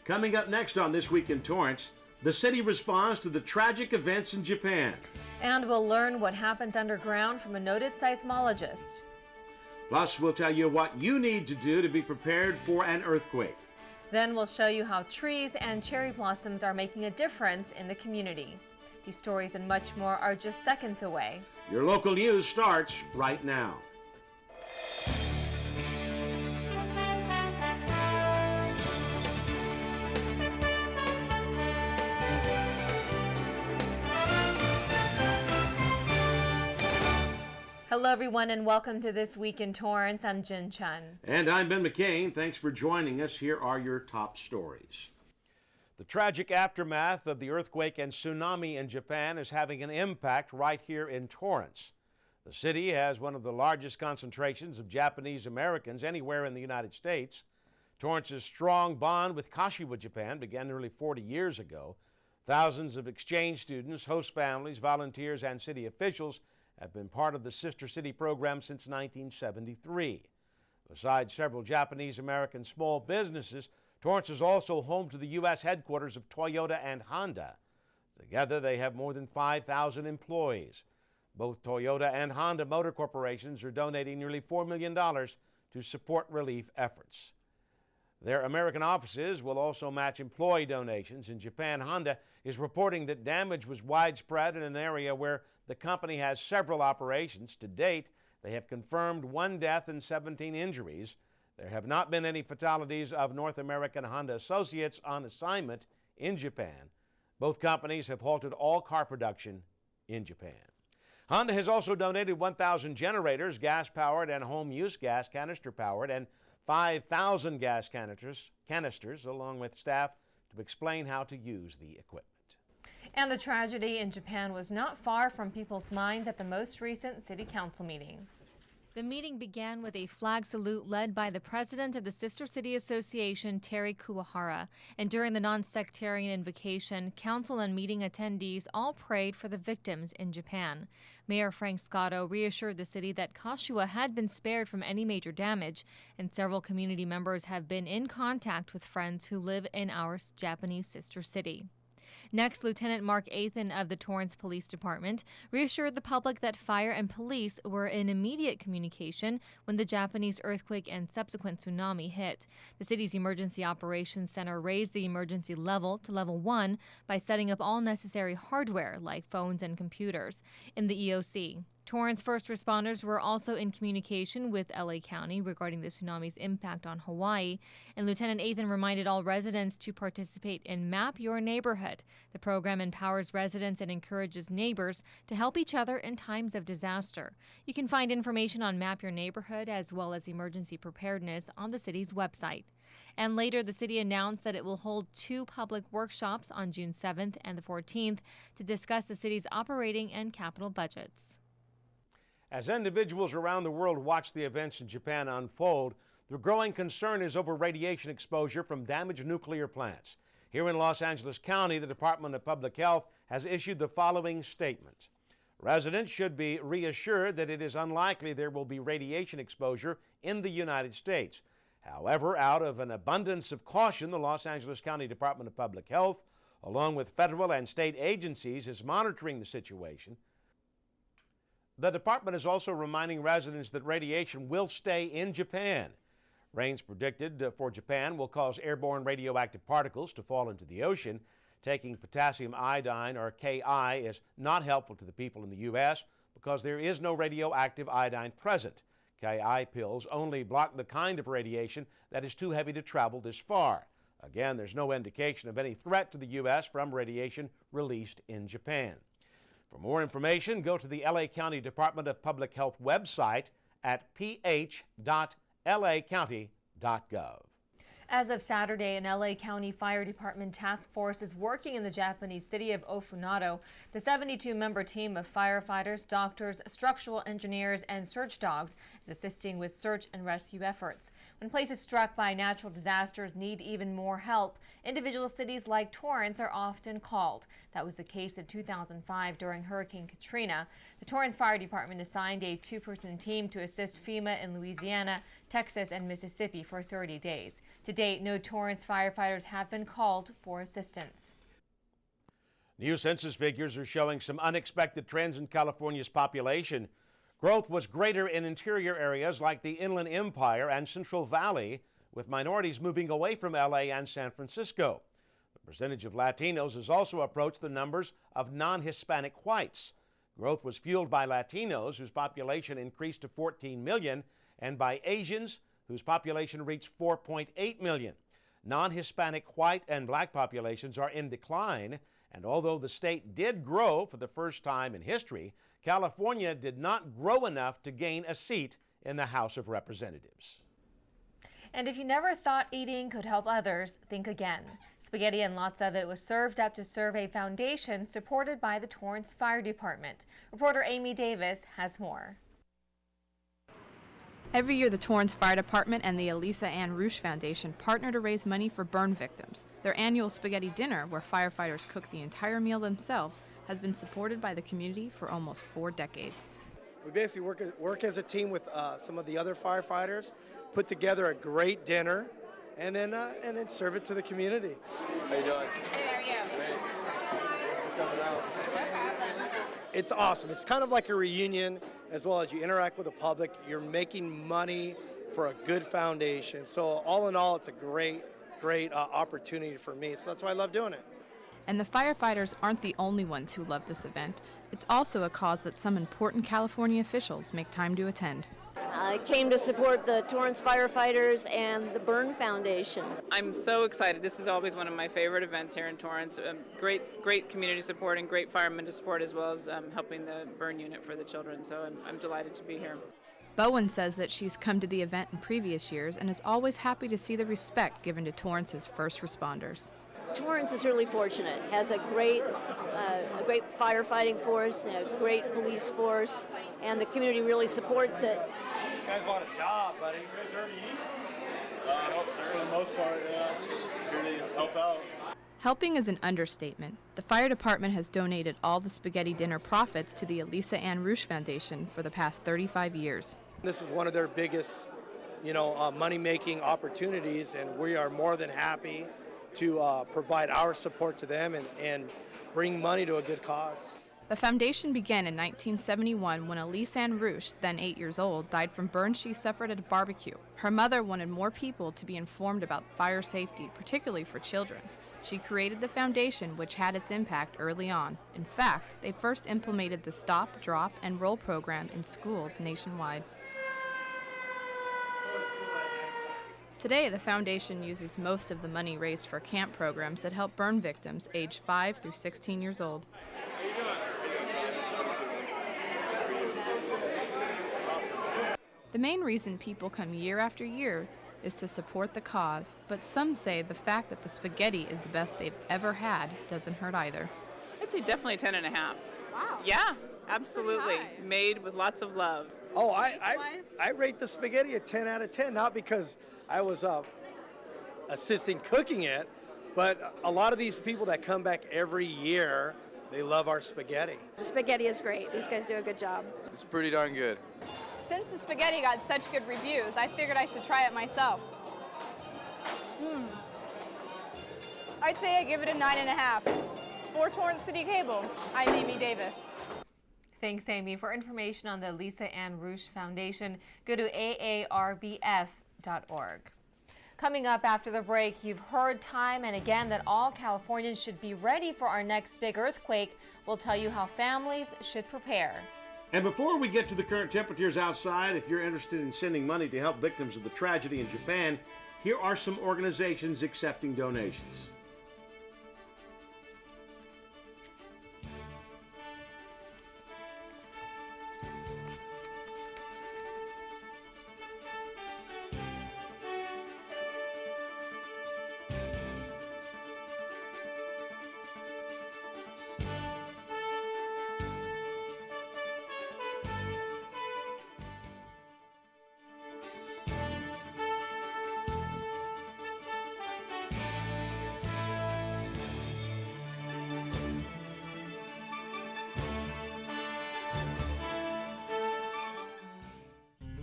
Coming up next on This Week in Torrance, the city responds to the tragic events in Japan. And we'll learn what happens underground from a noted seismologist. Plus, we'll tell you what you need to do to be prepared for an earthquake. Then we'll show you how trees and cherry blossoms are making a difference in the community. These stories and much more are just seconds away. Your local news starts right now. Hello, everyone, and welcome to This Week in Torrance. I'm Jin Chun. And I'm Ben McCain. Thanks for joining us. Here are your top stories. The tragic aftermath of the earthquake and tsunami in Japan is having an impact right here in Torrance. The city has one of the largest concentrations of Japanese Americans anywhere in the United States. Torrance's strong bond with Kashiwa, Japan began nearly 40 years ago. Thousands of exchange students, host families, volunteers, and city officials have been part of the Sister City program since 1973. Besides several Japanese American small businesses, Torrance is also home to the U.S. headquarters of Toyota and Honda. Together, they have more than 5,000 employees. Both Toyota and Honda Motor Corporations are donating nearly $4 million to support relief efforts. Their American offices will also match employee donations. In Japan, Honda is reporting that damage was widespread in an area where the company has several operations. To date, they have confirmed 1 death and 17 injuries. There have not been any fatalities of North American Honda associates on assignment in Japan. Both companies have halted all car production in Japan. Honda has also donated 1,000 generators, gas-powered and home-use gas, canister-powered, and 5,000 gas canisters, along with staff, to explain how to use the equipment. And the tragedy in Japan was not far from people's minds at the most recent City Council meeting. The meeting began with a flag salute led by the president of the Sister City Association, Terry Kuwahara. And during the non-sectarian invocation, council and meeting attendees all prayed for the victims in Japan. Mayor Frank Scotto reassured the city that Kashiwa had been spared from any major damage, and several community members have been in contact with friends who live in our Japanese sister city. Next, Lieutenant Mark Athan of the Torrance Police Department reassured the public that fire and police were in immediate communication when the Japanese earthquake and subsequent tsunami hit. The city's Emergency Operations Center raised the emergency level to level 1 by setting up all necessary hardware like phones and computers. In the EOC, Torrance first responders were also in communication with LA County regarding the tsunami's impact on Hawaii, and Lieutenant Athan reminded all residents to participate in Map Your Neighborhood. The program empowers residents and encourages neighbors to help each other in times of disaster. You can find information on Map Your Neighborhood as well as emergency preparedness on the city's website. And later, the city announced that it will hold 2 public workshops on June 7th and the 14th to discuss the city's operating and capital budgets. As individuals around the world watch the events in Japan unfold, the growing concern is over radiation exposure from damaged nuclear plants. Here in Los Angeles County, the Department of Public Health has issued the following statement. Residents should be reassured that it is unlikely there will be radiation exposure in the United States. However, out of an abundance of caution, the Los Angeles County Department of Public Health, along with federal and state agencies, is monitoring the situation. The department is also reminding residents that radiation will stay in Japan. Rains predicted for Japan will cause airborne radioactive particles to fall into the ocean. Taking potassium iodine, or Ki, is not helpful to the people in the U.S. because there is no radioactive iodine present. Ki pills only block the kind of radiation that is too heavy to travel this far. Again, there's no indication of any threat to the U.S. from radiation released in Japan. For more information, go to the LA County Department of Public Health website at ph.lacounty.gov. As of Saturday, an LA County Fire Department task force is working in the Japanese city of Ofunado. The 72-member team of firefighters, doctors, structural engineers, and search dogs is assisting with search and rescue efforts. When places struck by natural disasters need even more help, individual cities like Torrance are often called. That was the case in 2005 during Hurricane Katrina. The Torrance Fire Department assigned a 2-person team to assist FEMA in Louisiana, Texas, and Mississippi for 30 days. To date, no Torrance firefighters have been called for assistance. New census figures are showing some unexpected trends in California's population. Growth was greater in interior areas like the Inland Empire and Central Valley, with minorities moving away from LA and San Francisco. The percentage of Latinos has also approached the numbers of non-Hispanic whites. Growth was fueled by Latinos, whose population increased to 14 million, and by Asians, whose population reached 4.8 million. Non-Hispanic white and black populations are in decline, and although the state did grow for the first time in history, California did not grow enough to gain a seat in the House of Representatives. And if you never thought eating could help others, think again. Spaghetti and lots of it was served up to serve a foundation supported by the Torrance Fire Department. Reporter Amy Davis has more. Every year, the Torrance Fire Department and the Elisa Ann Roosh Foundation partner to raise money for burn victims. Their annual spaghetti dinner, where firefighters cook the entire meal themselves, has been supported by the community for almost 4 decades. We basically work as a team with some of the other firefighters, put together a great dinner, and then serve it to the community. How you doing? Good, how are you? Great. Thanks for coming out. No problem. It's awesome. It's kind of like a reunion, as well as you interact with the public. You're making money for a good foundation. So all in all, it's a great opportunity for me. So that's why I love doing it. And the firefighters aren't the only ones who love this event. It's also a cause that some important California officials make time to attend. I came to support the Torrance firefighters and the Burn Foundation. I'm so excited. This is always one of my favorite events here in Torrance. Great community support and great firemen to support, as well as helping the burn unit for the children. So I'm delighted to be here. Bowen says that she's come to the event in previous years and is always happy to see the respect given to Torrance's first responders. Torrance is really fortunate. It has a great firefighting force, a great police force, and the community really supports it. These guys want a job, buddy. You guys already eat? I hope so. For the most part, yeah. Here to help out. Helping is an understatement. The fire department has donated all the spaghetti dinner profits to the Elisa Ann Roosh Foundation for the past 35 years. This is one of their biggest, money-making opportunities, and we are more than happy to provide our support to them and bring money to a good cause. The foundation began in 1971 when Elisa Ann Roosh, then 8 years old, died from burns she suffered at a barbecue. Her mother wanted more people to be informed about fire safety, particularly for children. She created the foundation, which had its impact early on. In fact, they first implemented the Stop, Drop, and Roll program in schools nationwide. Today, the foundation uses most of the money raised for camp programs that help burn victims aged 5 through 16 years old. The main reason people come year after year is to support the cause, but some say the fact that the spaghetti is the best they've ever had doesn't hurt either. I'd say definitely 10.5. Wow. Yeah, absolutely. Made with lots of love. Oh, I rate the spaghetti a 10 out of 10, not because I was assisting cooking it, but a lot of these people that come back every year, they love our spaghetti. The spaghetti is great. These guys do a good job. It's pretty darn good. Since the spaghetti got such good reviews, I figured I should try it myself. I'd say I give it a 9.5. For Torrance CitiCABLE, I'm Amy Davis. Thanks, Amy. For information on the Elisa Ann Roosh Foundation, go to aarbf.org. Coming up after the break, you've heard time and again that all Californians should be ready for our next big earthquake. We'll tell you how families should prepare. And before we get to the current temperatures outside, if you're interested in sending money to help victims of the tragedy in Japan, here are some organizations accepting donations.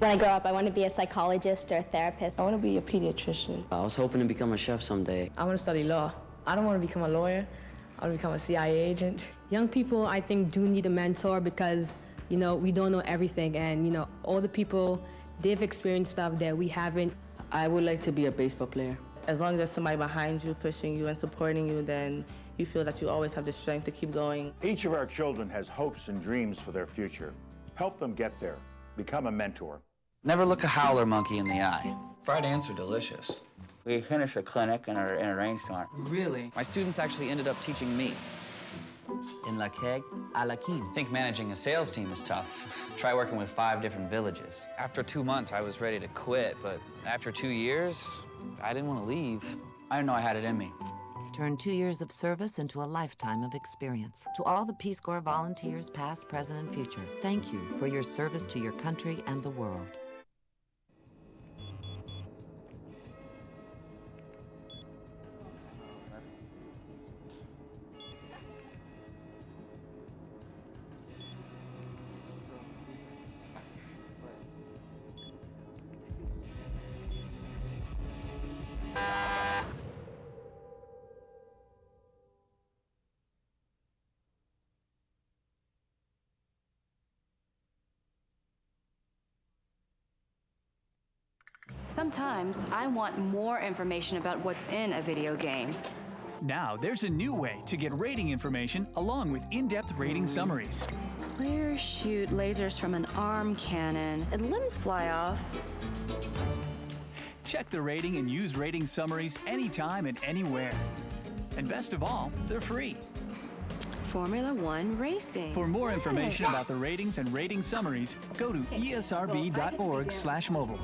When I grow up, I want to be a psychologist or a therapist. I want to be a pediatrician. I was hoping to become a chef someday. I want to study law. I don't want to become a lawyer. I want to become a CIA agent. Young people, I think, do need a mentor because, we don't know everything. And, all the people, they've experienced stuff that we haven't. I would like to be a baseball player. As long as there's somebody behind you, pushing you and supporting you, then you feel that you always have the strength to keep going. Each of our children has hopes and dreams for their future. Help them get there. Become a mentor. Never look a howler monkey in the eye. Fried ants are delicious. We finished a clinic in a rainstorm. Really? My students actually ended up teaching me. In la keg, a la king. Think managing a sales team is tough. Try working with 5 different villages. After 2 months, I was ready to quit, but after 2 years, I didn't want to leave. I didn't know I had it in me. Turn 2 years of service into a lifetime of experience. To all the Peace Corps volunteers, past, present, and future, thank you for your service to your country and the world. Sometimes I want more information about what's in a video game. Now there's a new way to get rating information along with in-depth rating summaries. Players shoot lasers from an arm cannon and limbs fly off. Check the rating and use rating summaries anytime and anywhere. And best of all, they're free. Formula One racing. For more information about the ratings and rating summaries, go to esrb.org/mobile.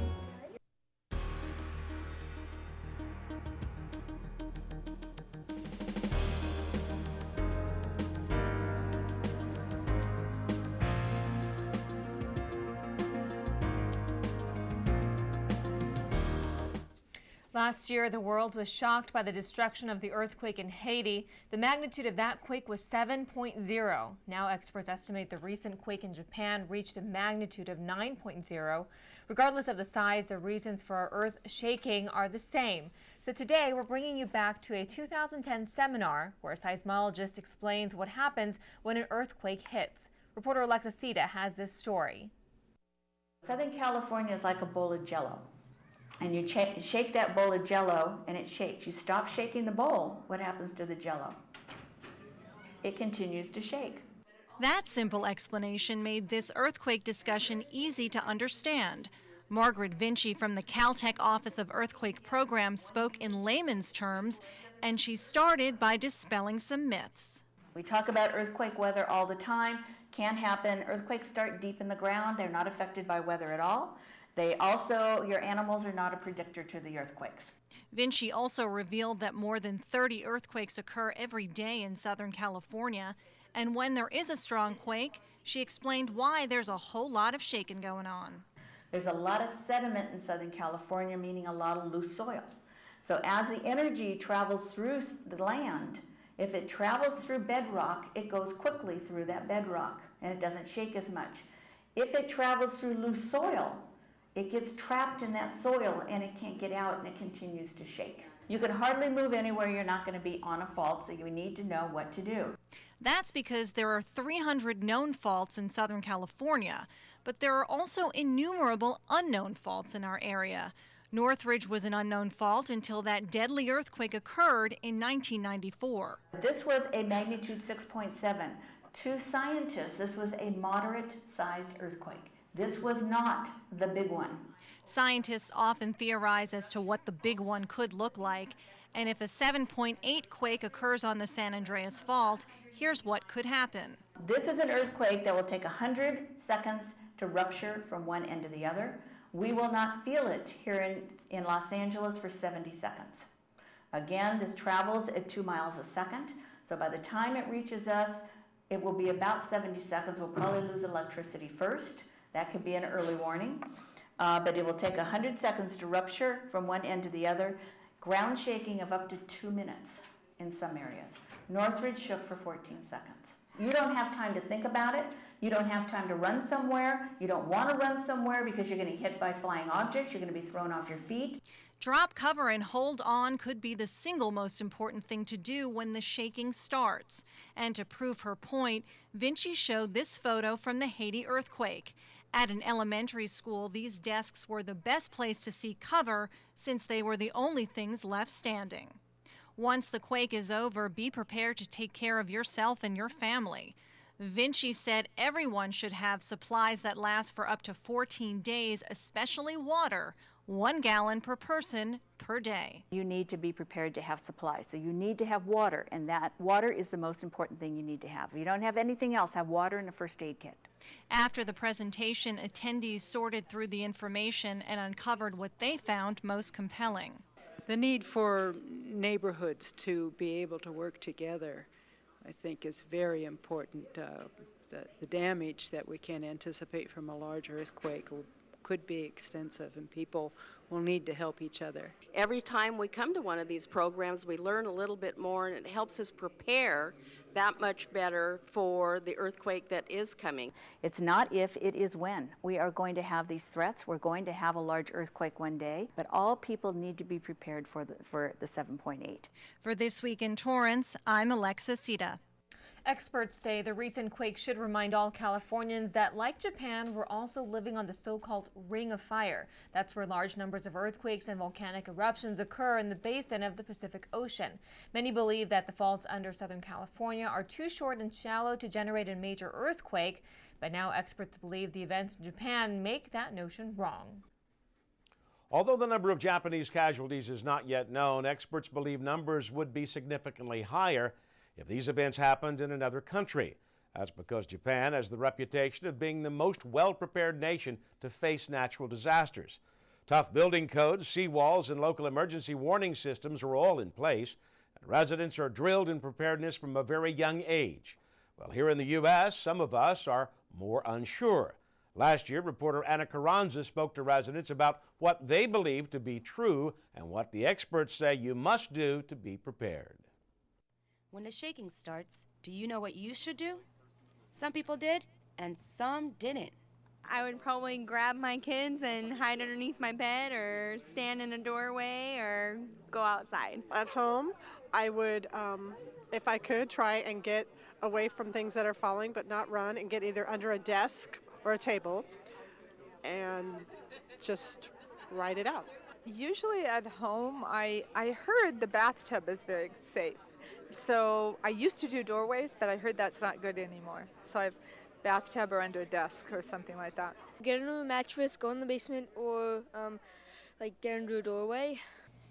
Last year, the world was shocked by the destruction of the earthquake in Haiti. The magnitude of that quake was 7.0. Now experts estimate the recent quake in Japan reached a magnitude of 9.0. Regardless of the size, the reasons for our earth shaking are the same. So today, we're bringing you back to a 2010 seminar where a seismologist explains what happens when an earthquake hits. Reporter Alexa Sita has this story. Southern California is like a bowl of Jell-O. And you shake that bowl of Jell-O and it shakes. You stop shaking the bowl, what happens to the Jell-O? It continues to shake. That simple explanation made this earthquake discussion easy to understand. Margaret Vinci from the Caltech Office of Earthquake Programs spoke in layman's terms, and she started by dispelling some myths. We talk about earthquake weather all the time. Can happen. Earthquakes start deep in the ground. They're not affected by weather at all. Your animals are not a predictor to the earthquakes. Vinci also revealed that more than 30 earthquakes occur every day in Southern California. And when there is a strong quake, she explained why there's a whole lot of shaking going on. There's a lot of sediment in Southern California, meaning a lot of loose soil. So as the energy travels through the land, if it travels through bedrock, it goes quickly through that bedrock and it doesn't shake as much. If it travels through loose soil, it gets trapped in that soil and it can't get out and it continues to shake. You can hardly move anywhere you're not going to be on a fault, so you need to know what to do. That's because there are 300 known faults in Southern California, but there are also innumerable unknown faults in our area. Northridge was an unknown fault until that deadly earthquake occurred in 1994. This was a magnitude 6.7. To scientists, this was a moderate-sized earthquake. This was not the big one. Scientists often theorize as to what the big one could look like, and if a 7.8 quake occurs on the San Andreas Fault, here's what could happen. This is an earthquake that will take 100 seconds to rupture from one end to the other. We will not feel it here in Los Angeles for 70 seconds. Again, this travels at 2 miles a second, so by the time it reaches us, it will be about 70 seconds. We'll probably lose electricity first. That could be an early warning, but it will take 100 seconds to rupture from one end to the other. Ground shaking of up to 2 minutes in some areas. Northridge shook for 14 seconds. You don't have time to think about it. You don't have time to run somewhere. You don't want to run somewhere because you're going to get hit by flying objects. You're going to be thrown off your feet. Drop, cover, and hold on could be the single most important thing to do when the shaking starts. And to prove her point, Vinci showed this photo from the Haiti earthquake. At an elementary school, these desks were the best place to see cover since they were the only things left standing. Once the quake is over, be prepared to take care of yourself and your family. Vinci said everyone should have supplies that last for up to 14 days, especially water, 1 gallon per person per day. You need to be prepared to have supplies. So you need to have water, and that water is the most important thing you need to have. If you don't have anything else, have water and a first aid kit. After the presentation, attendees sorted through the information and uncovered what they found most compelling. The need for neighborhoods to be able to work together, I think, is very important. The damage that we can anticipate from a large earthquake could be extensive, and people will need to help each other. Every time we come to one of these programs, we learn a little bit more, and it helps us prepare that much better for the earthquake that is coming. It's not if, it is when. We are going to have these threats. We're going to have a large earthquake one day, but all people need to be prepared for the 7.8. For This Week in Torrance, I'm Alexis Sita. Experts say the recent quake should remind all Californians that, like Japan, we're also living on the so-called Ring of Fire. That's where large numbers of earthquakes and volcanic eruptions occur in the basin of the Pacific Ocean. Many believe that the faults under Southern California are too short and shallow to generate a major earthquake, but now experts believe the events in Japan make that notion wrong. Although the number of Japanese casualties is not yet known, experts believe numbers would be significantly higher if these events happened in another country. That's because Japan has the reputation of being the most well-prepared nation to face natural disasters. Tough building codes, seawalls, and local emergency warning systems are all in place, and residents are drilled in preparedness from a very young age. Well, here in the U.S., some of us are more unsure. Last year, reporter Anna Carranza spoke to residents about what they believe to be true and what the experts say you must do to be prepared. When the shaking starts, do you know what you should do? Some people did, and some didn't. I would probably grab my kids and hide underneath my bed or stand in a doorway or go outside. At home, I would, if I could, try and get away from things that are falling, but not run, and get either under a desk or a table and just ride it out. Usually at home, I heard the bathtub is very safe. So I used to do doorways, but I heard that's not good anymore. So I've bathtub or under a desk or something like that. Get under a mattress, go in the basement, or like get under a doorway.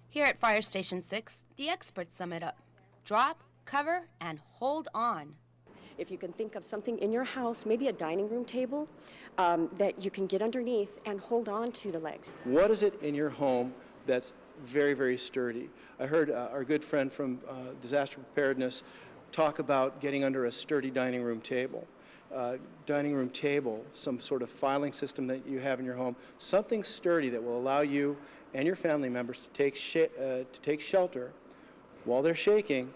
Here at Fire Station 6, the experts sum it up. Drop, cover, and hold on. If you can think of something in your house, maybe a dining room table, that you can get underneath and hold on to the legs. What is it in your home that's very, very sturdy? I heard our good friend from disaster preparedness talk about getting under a sturdy dining room table. Some sort of filing system that you have in your home, something sturdy that will allow you and your family members to take shelter while they're shaking.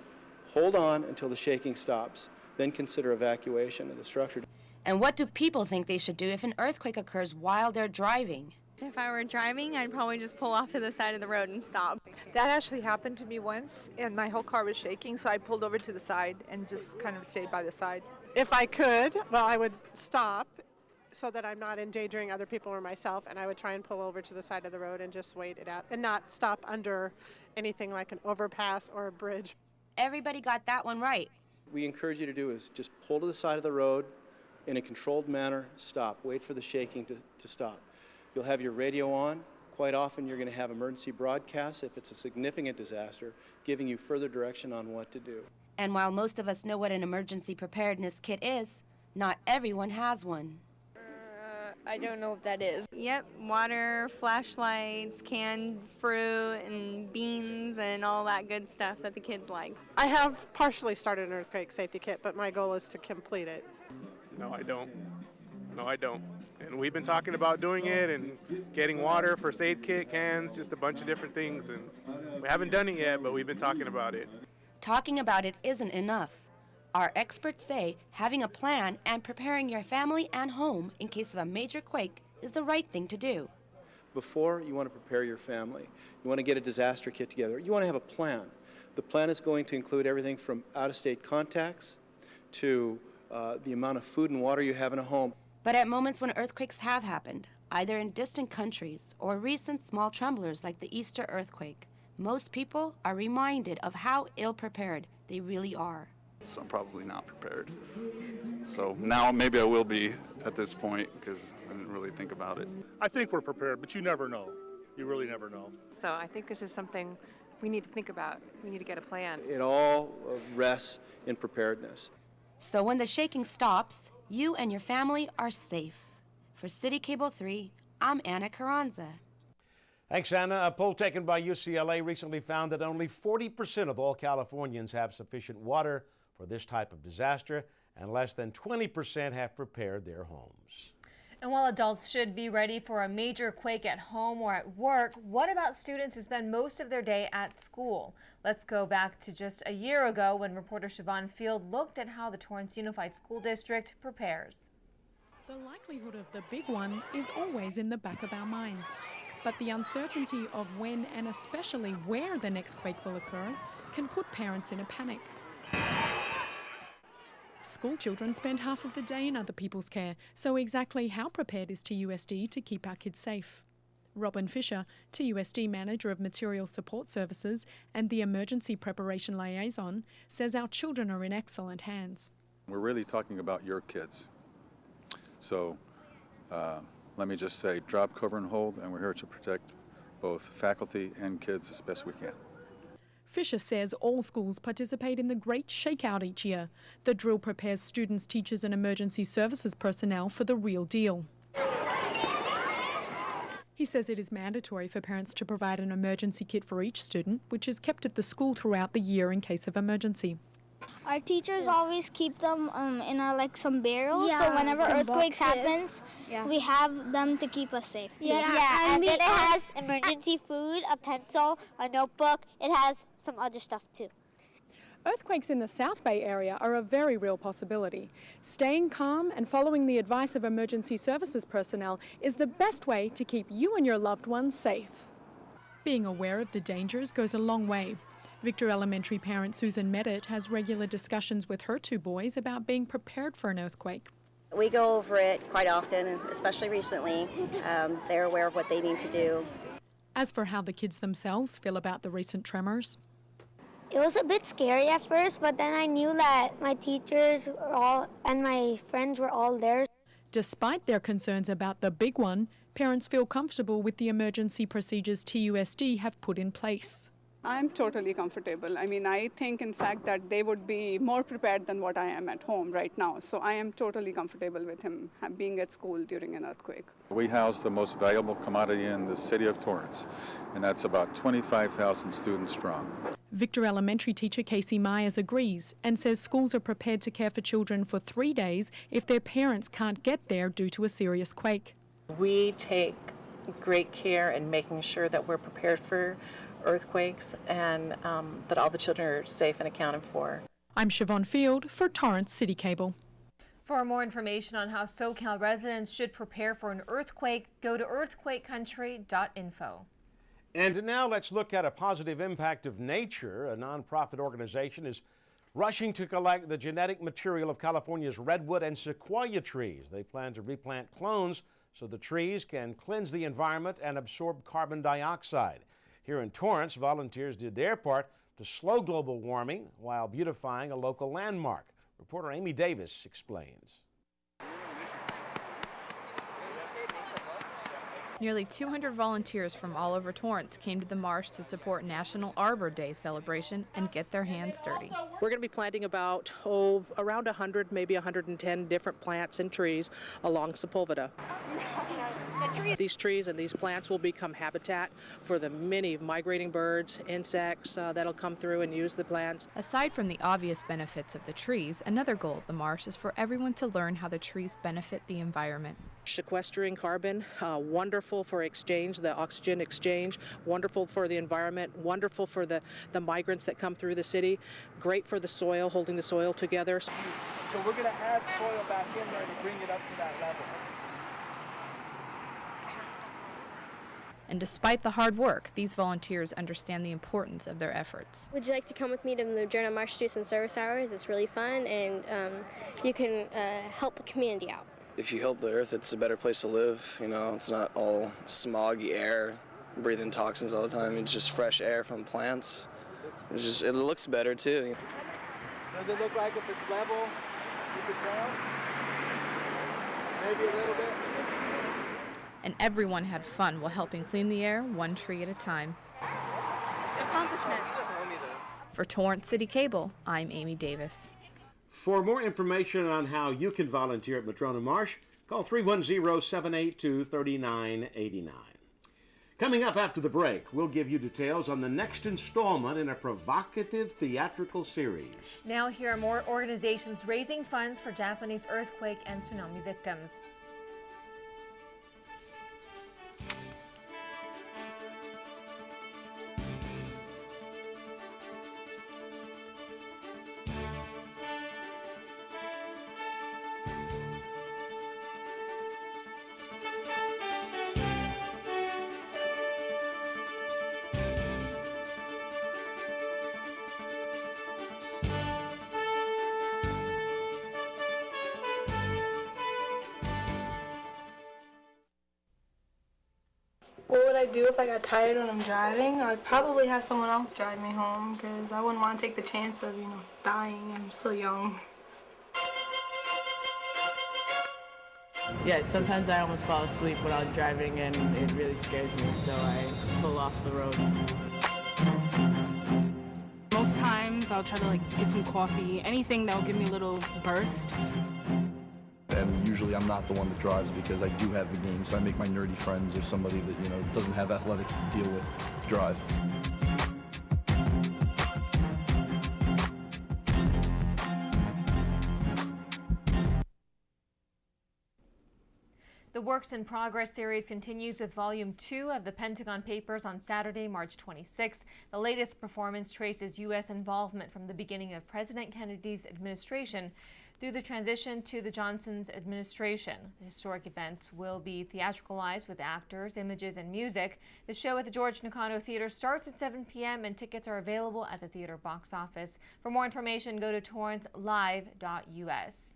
Hold on until the shaking stops, then consider evacuation of the structure. And what do people think they should do if an earthquake occurs while they're driving? If I were driving, I'd probably just pull off to the side of the road and stop. That actually happened to me once, and my whole car was shaking, so I pulled over to the side and just kind of stayed by the side. If I could, well, I would stop so that I'm not endangering other people or myself, and I would try and pull over to the side of the road and just wait it out and not stop under anything like an overpass or a bridge. Everybody got that one right. We encourage you to do is just pull to the side of the road in a controlled manner, stop, wait for the shaking to stop. You'll have your radio on. Quite often you're going to have emergency broadcasts if it's a significant disaster, giving you further direction on what to do. And while most of us know what an emergency preparedness kit is, not everyone has one. I don't know what that is. Yep, water, flashlights, canned fruit, and beans, and all that good stuff that the kids like. I have partially started an earthquake safety kit, but my goal is to complete it. No, I don't. And we've been talking about doing it and getting water, first aid kit, cans, just a bunch of different things. And we haven't done it yet, but we've been talking about it. Talking about it isn't enough. Our experts say having a plan and preparing your family and home in case of a major quake is the right thing to do. Before, you want to prepare your family. You want to get a disaster kit together. You want to have a plan. The plan is going to include everything from out-of-state contacts to the amount of food and water you have in a home. But at moments when earthquakes have happened, either in distant countries or recent small tremblers like the Easter earthquake, most people are reminded of how ill-prepared they really are. So I'm probably not prepared. So now maybe I will be at this point because I didn't really think about it. I think we're prepared, but you never know. You really never know. So I think this is something we need to think about. We need to get a plan. It all rests in preparedness. So when the shaking stops, you and your family are safe. For CitiCABLE 3, I'm Anna Carranza. Thanks, Anna. A poll taken by UCLA recently found that only 40% of all Californians have sufficient water for this type of disaster, and less than 20% have prepared their homes. And while adults should be ready for a major quake at home or at work, what about students who spend most of their day at school? Let's go back to just a year ago when reporter Siobhan Field looked at how the Torrance Unified School District prepares. The likelihood of the big one is always in the back of our minds. But the uncertainty of when and especially where the next quake will occur can put parents in a panic. School children spend half of the day in other people's care, so exactly how prepared is TUSD to keep our kids safe? Robin Fisher, TUSD Manager of Material Support Services and the Emergency Preparation Liaison, says our children are in excellent hands. We're really talking about your kids. So let me just say, drop, cover, and hold, and we're here to protect both faculty and kids as best we can. Fisher says all schools participate in the Great Shakeout each year. The drill prepares students, teachers and emergency services personnel for the real deal. He says it is mandatory for parents to provide an emergency kit for each student, which is kept at the school throughout the year in case of emergency. Our teachers always keep them in our some barrels, so whenever earthquakes happens, we have them to keep us safe. And then it has emergency food, a pencil, a notebook. It has some other stuff too. Earthquakes in the South Bay area are a very real possibility. Staying calm and following the advice of emergency services personnel is the best way to keep you and your loved ones safe. Being aware of the dangers goes a long way. Victor Elementary parent Susan Medit has regular discussions with her two boys about being prepared for an earthquake. We go over it quite often, especially recently. They're aware of what they need to do. As for how the kids themselves feel about the recent tremors, It was a bit scary at first, but then I knew that my teachers and my friends were all there. despite their concerns about the big one, parents feel comfortable with the emergency procedures TUSD have put in place. I'm totally comfortable. I mean, I think, in fact, that they would be more prepared than what I am at home right now. So I am totally comfortable with him being at school during an earthquake. We house the most valuable commodity in the city of Torrance, and that's about 25,000 students strong. Victor Elementary teacher Casey Myers agrees and says schools are prepared to care for children for 3 days if their parents can't get there due to a serious quake. We take great care in making sure that we're prepared for earthquakes and that all the children are safe and accounted for. I'm Siobhan Field for Torrance CitiCABLE. For more information on how SoCal residents should prepare for an earthquake, go to earthquakecountry.info. And now let's look at a positive impact of nature. A nonprofit organization is rushing to collect the genetic material of California's redwood and sequoia trees. They plan to replant clones so the trees can cleanse the environment and absorb carbon dioxide. Here in Torrance, volunteers did their part to slow global warming while beautifying a local landmark. Reporter Amy Davis explains. Nearly 200 volunteers from all over Torrance came to the marsh to support National Arbor Day celebration and get their hands dirty. We're going to be planting about, around 100, maybe 110 different plants and trees along Sepulveda. These trees and these plants will become habitat for the many migrating birds, insects that'll come through and use the plants. Aside from the obvious benefits of the trees, another goal of the marsh is for everyone to learn how the trees benefit the environment. Sequestering carbon, wonderful for exchange, the oxygen exchange, wonderful for the environment, wonderful for the migrants that come through the city, great for the soil, holding the soil together. So we're going to add soil back in there to bring it up to that level. And despite the hard work, these volunteers understand the importance of their efforts. Would you like to come with me to the Journal Marsh do some service hours? It's really fun, and you can help the community out. If you help the earth, it's a better place to live. You know, it's not all smoggy air, breathing toxins all the time. It's just fresh air from plants. It looks better too. Does it look like if it's level with the ground? Maybe a little bit. And everyone had fun while helping clean the air one tree at a time. Accomplishment. For Torrance City Cable, I'm Amy Davis. For more information on how you can volunteer at Madrona Marsh, call 310-782-3989. Coming up after the break, we'll give you details on the next installment in a provocative theatrical series. Now here are more organizations raising funds for Japanese earthquake and tsunami victims. What would I do if I got tired when I'm driving? I'd probably have someone else drive me home because I wouldn't want to take the chance of, dying. I'm still young. Yeah, sometimes I almost fall asleep when I'm driving and it really scares me, so I pull off the road. Most times I'll try to get some coffee, anything that will give me a little burst. And usually I'm not the one that drives because I do have the game, so I make my nerdy friends or somebody that, doesn't have athletics to deal with drive. The Works in Progress series continues with Volume 2 of the Pentagon Papers on Saturday, March 26th. The latest performance traces U.S. involvement from the beginning of President Kennedy's administration through the transition to the Johnson's administration. The historic event will be theatricalized with actors, images, and music. The show at the George Nakano Theater starts at 7 p.m. and tickets are available at the theater box office. For more information, go to torrancelive.us.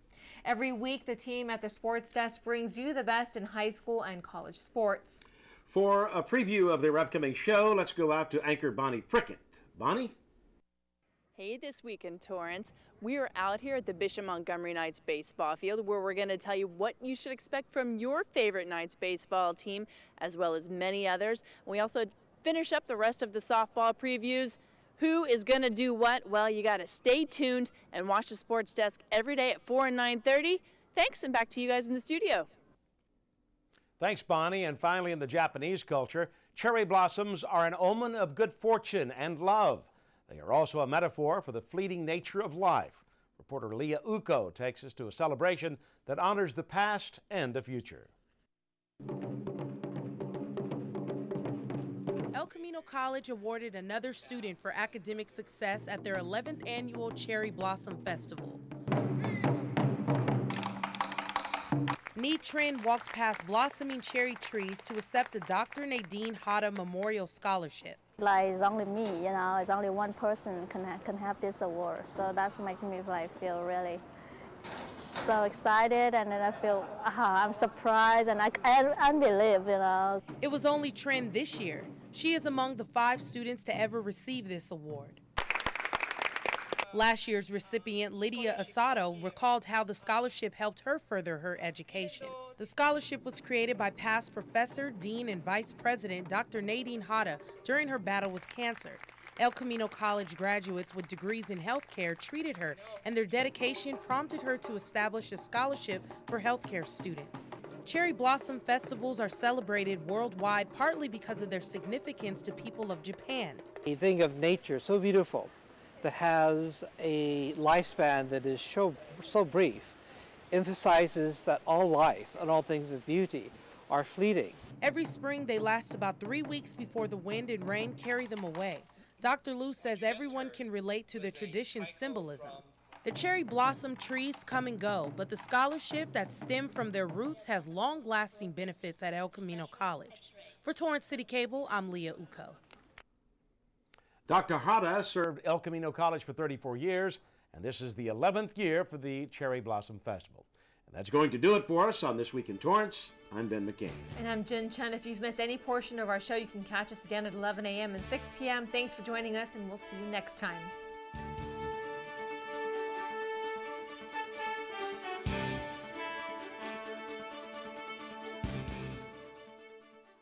Every week, the team at the Sports Desk brings you the best in high school and college sports. For a preview of their upcoming show, let's go out to anchor Bonnie Prickett. Bonnie? Hey, This Week in Torrance. We are out here at the Bishop Montgomery Knights baseball field where we're going to tell you what you should expect from your favorite Knights baseball team, as well as many others. We also finish up the rest of the softball previews. Who is going to do what? Well, you got to stay tuned and watch the Sports Desk every day at 4 and 9:30. Thanks, and back to you guys in the studio. Thanks, Bonnie. And finally, in the Japanese culture, cherry blossoms are an omen of good fortune and love. They are also a metaphor for the fleeting nature of life. Reporter Leah Uko takes us to a celebration that honors the past and the future. El Camino College awarded another student for academic success at their 11th annual Cherry Blossom Festival. Nee Trin walked past blossoming cherry trees to accept the Dr. Nadine Hata Memorial Scholarship. It's only me, it's only one person can have this award. So that's making me feel really so excited, and then I feel I'm surprised and I believe, It was only Trin this year. She is among the 5 students to ever receive this award. Last year's recipient, Lydia Asado, recalled how the scholarship helped her further her education. The scholarship was created by past professor, dean, and vice president Dr. Nadine Hata during her battle with cancer. El Camino College graduates with degrees in healthcare treated her, and their dedication prompted her to establish a scholarship for healthcare students. Cherry blossom festivals are celebrated worldwide partly because of their significance to people of Japan. You think of nature so beautiful that has a lifespan that is so brief, emphasizes that all life and all things of beauty are fleeting. Every spring they last about 3 weeks before the wind and rain carry them away. Dr. Liu says everyone can relate to the tradition's symbolism. The cherry blossom trees come and go, but the scholarship that stemmed from their roots has long-lasting benefits at El Camino College. For Torrance City Cable, I'm Leah Uko. Dr. Hada served El Camino College for 34 years, and this is the 11th year for the Cherry Blossom Festival. And that's going to do it for us on This Week in Torrance. I'm Ben McCain. And I'm Jin Chun. If you've missed any portion of our show, you can catch us again at 11 a.m. and 6 p.m. Thanks for joining us, and we'll see you next time.